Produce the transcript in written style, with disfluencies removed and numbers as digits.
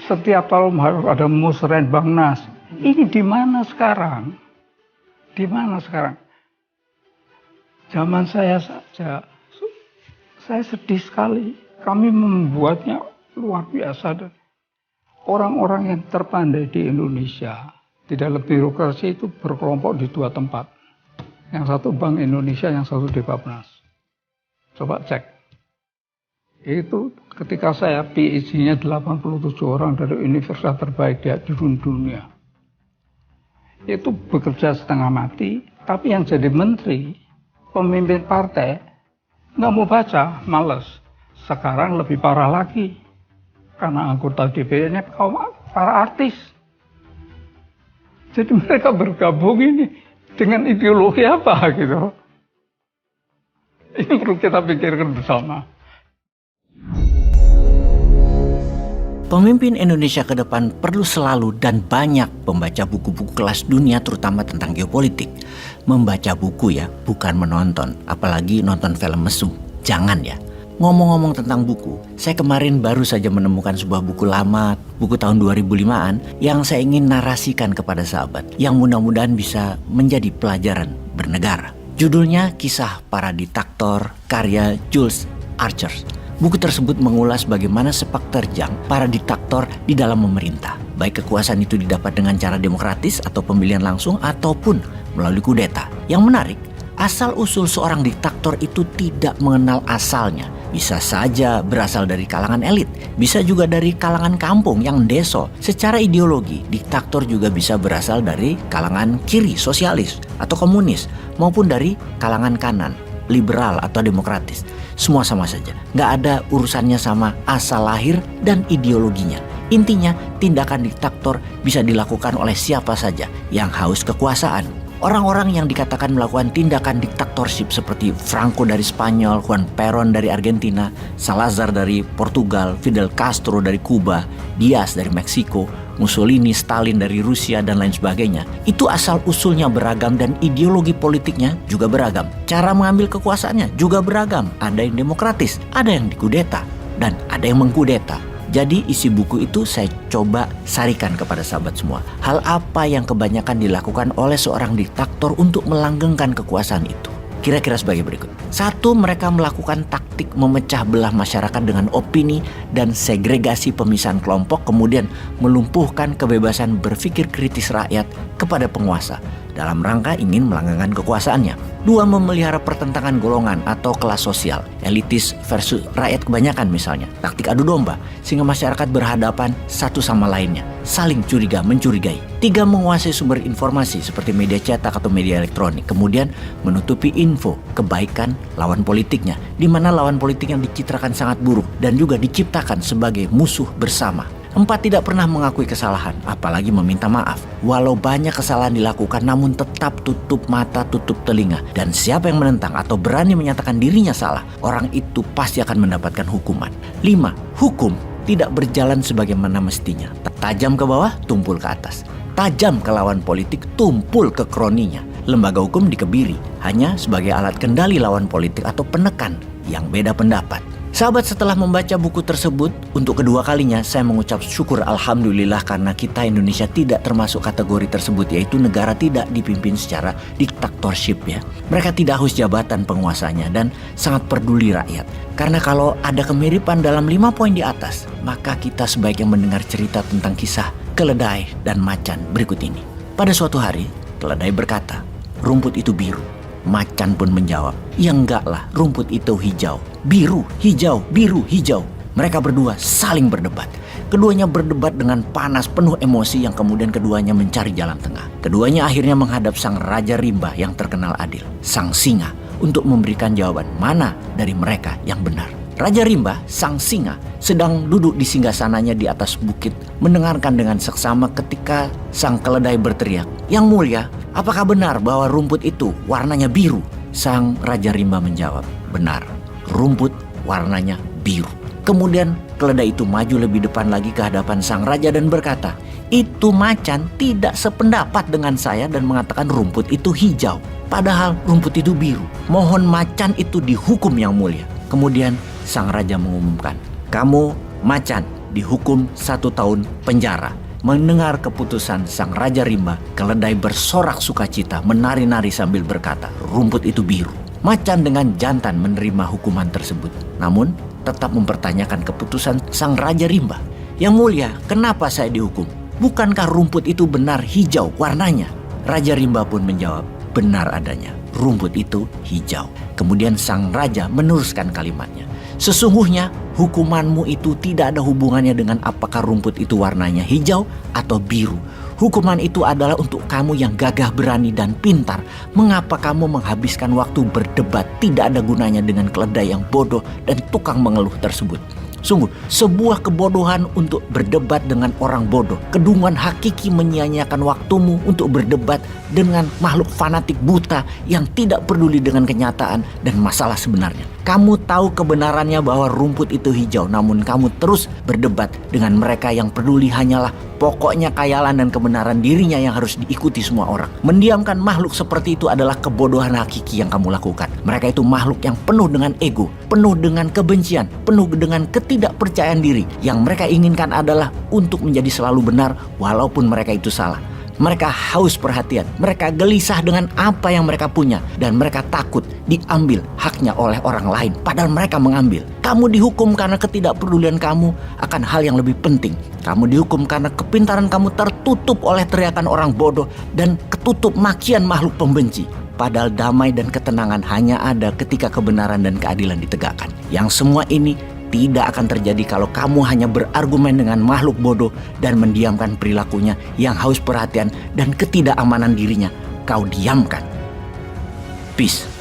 setiap tahun harus ada musrenbangnas. Ini di mana sekarang? Di mana sekarang? Zaman saya saja, saya sedih sekali. Kami membuatnya luar biasa. Dan orang-orang yang terpandai di Indonesia di dalam birokrasi itu berkelompok di 2 tempat. Yang satu Bank Indonesia, yang satu di Bappenas. Coba cek. Itu ketika saya PhD-nya 87 orang dari universitas terbaik di dunia. Itu bekerja setengah mati, tapi yang jadi menteri, pemimpin partai, nggak mau baca, males. Sekarang lebih parah lagi, karena anggota DPR-nya kaum para artis. Jadi mereka bergabung ini dengan ideologi apa gitu. Ini perlu kita pikirkan bersama. Pemimpin Indonesia ke depan perlu selalu dan banyak membaca buku-buku kelas dunia terutama tentang geopolitik. Membaca buku ya, bukan menonton, apalagi nonton film mesum. Jangan ya. Ngomong-ngomong tentang buku, saya kemarin baru saja menemukan sebuah buku lama, buku tahun 2005-an yang saya ingin narasikan kepada sahabat, yang mudah-mudahan bisa menjadi pelajaran bernegara. Judulnya Kisah Para Diktator, karya Jules Archer. Buku tersebut mengulas bagaimana sepak terjang para diktator di dalam memerintah. Baik kekuasaan itu didapat dengan cara demokratis atau pemilihan langsung ataupun melalui kudeta. Yang menarik, asal-usul seorang diktator itu tidak mengenal asalnya. Bisa saja berasal dari kalangan elit, bisa juga dari kalangan kampung yang deso. Secara ideologi, diktator juga bisa berasal dari kalangan kiri, sosialis atau komunis, maupun dari kalangan kanan, liberal atau demokratis. Semua sama saja, nggak ada urusannya sama asal lahir dan ideologinya. Intinya, tindakan diktator bisa dilakukan oleh siapa saja yang haus kekuasaan. Orang-orang yang dikatakan melakukan tindakan diktatorship seperti Franco dari Spanyol, Juan Perón dari Argentina, Salazar dari Portugal, Fidel Castro dari Kuba, Diaz dari Meksiko, Mussolini, Stalin dari Rusia, dan lain sebagainya. Itu asal-usulnya beragam dan ideologi politiknya juga beragam. Cara mengambil kekuasaannya juga beragam. Ada yang demokratis, ada yang dikudeta, dan ada yang mengkudeta. Jadi isi buku itu saya coba sarikan kepada sahabat semua. Hal apa yang kebanyakan dilakukan oleh seorang diktator untuk melanggengkan kekuasaan itu? Kira-kira sebagai berikut. 1, mereka melakukan taktik memecah belah masyarakat dengan opini dan segregasi pemisahan kelompok, kemudian melumpuhkan kebebasan berpikir kritis rakyat kepada penguasa dalam rangka ingin melanggengkan kekuasaannya. 2, memelihara pertentangan golongan atau kelas sosial, elitis versus rakyat kebanyakan misalnya. Taktik adu domba, sehingga masyarakat berhadapan satu sama lainnya, saling curiga mencurigai. 3, menguasai sumber informasi seperti media cetak atau media elektronik, kemudian menutupi info kebaikan lawan politiknya, di mana lawan politik yang dicitrakan sangat buruk dan juga diciptakan sebagai musuh bersama. 4, tidak pernah mengakui kesalahan, apalagi meminta maaf. Walau banyak kesalahan dilakukan, namun tetap tutup mata, tutup telinga. Dan siapa yang menentang atau berani menyatakan dirinya salah, orang itu pasti akan mendapatkan hukuman. 5, hukum tidak berjalan sebagaimana mestinya. Tajam ke bawah, tumpul ke atas. Tajam ke lawan politik, tumpul ke kroninya. Lembaga hukum dikebiri hanya sebagai alat kendali lawan politik atau penekan yang beda pendapat. Sahabat, setelah membaca buku tersebut untuk kedua kalinya, saya mengucap syukur alhamdulillah karena kita Indonesia tidak termasuk kategori tersebut, yaitu negara tidak dipimpin secara diktatorship ya. Mereka tidak haus jabatan penguasanya dan sangat peduli rakyat. Karena kalau ada kemiripan dalam 5 poin di atas, maka kita sebaiknya mendengar cerita tentang kisah keledai dan macan berikut ini. Pada suatu hari, keledai berkata, "Rumput itu biru." Macan pun menjawab, "Ya enggak lah, rumput itu hijau. Biru, hijau, biru, hijau." Mereka berdua saling berdebat. Keduanya berdebat dengan panas, penuh emosi, yang kemudian keduanya mencari jalan tengah. Keduanya akhirnya menghadap sang Raja Rimba yang terkenal adil, sang singa, untuk memberikan jawaban mana dari mereka yang benar. Raja Rimba, sang singa, sedang duduk di singgasananya di atas bukit, mendengarkan dengan seksama ketika sang keledai berteriak, "Yang mulia, apakah benar bahwa rumput itu warnanya biru?" Sang Raja Rimba menjawab, "Benar, rumput warnanya biru." Kemudian keledai itu maju lebih depan lagi ke hadapan sang raja dan berkata, "Itu macan tidak sependapat dengan saya dan mengatakan rumput itu hijau. Padahal rumput itu biru. Mohon macan itu dihukum yang mulia." Kemudian sang raja mengumumkan, "Kamu macan dihukum 1 tahun penjara. Mendengar keputusan sang Raja Rimba, keledai bersorak sukacita menari-nari sambil berkata, rumput itu biru. Macan dengan jantan menerima hukuman tersebut, namun tetap mempertanyakan keputusan sang Raja Rimba. Yang mulia, kenapa saya dihukum? Bukankah rumput itu benar hijau warnanya? Raja Rimba pun menjawab, benar adanya, rumput itu hijau. Kemudian sang raja meneruskan kalimatnya, sesungguhnya hukumanmu itu tidak ada hubungannya dengan apakah rumput itu warnanya hijau atau biru. Hukuman itu adalah untuk kamu yang gagah berani dan pintar. Mengapa kamu menghabiskan waktu berdebat tidak ada gunanya dengan keledai yang bodoh dan tukang mengeluh tersebut? Sungguh, sebuah kebodohan untuk berdebat dengan orang bodoh. Kedunguan hakiki menyia-nyiakan waktumu untuk berdebat dengan makhluk fanatik buta yang tidak peduli dengan kenyataan dan masalah sebenarnya. Kamu tahu kebenarannya bahwa rumput itu hijau, namun kamu terus berdebat dengan mereka yang peduli hanyalah pokoknya khayalan dan kebenaran dirinya yang harus diikuti semua orang. Mendiamkan makhluk seperti itu adalah kebodohan hakiki yang kamu lakukan. Mereka itu makhluk yang penuh dengan ego, penuh dengan kebencian, penuh dengan ketidakpercayaan diri. Yang mereka inginkan adalah untuk menjadi selalu benar walaupun mereka itu salah. Mereka haus perhatian, mereka gelisah dengan apa yang mereka punya, dan mereka takut diambil haknya oleh orang lain, padahal mereka mengambil. Kamu dihukum karena ketidakpedulian kamu akan hal yang lebih penting. Kamu dihukum karena kepintaran kamu tertutup oleh teriakan orang bodoh dan ketutup makian makhluk pembenci. Padahal damai dan ketenangan hanya ada ketika kebenaran dan keadilan ditegakkan. Yang semua ini tidak akan terjadi kalau kamu hanya berargumen dengan makhluk bodoh dan mendiamkan perilakunya yang haus perhatian dan ketidakamanan dirinya. Kau diamkan. Peace.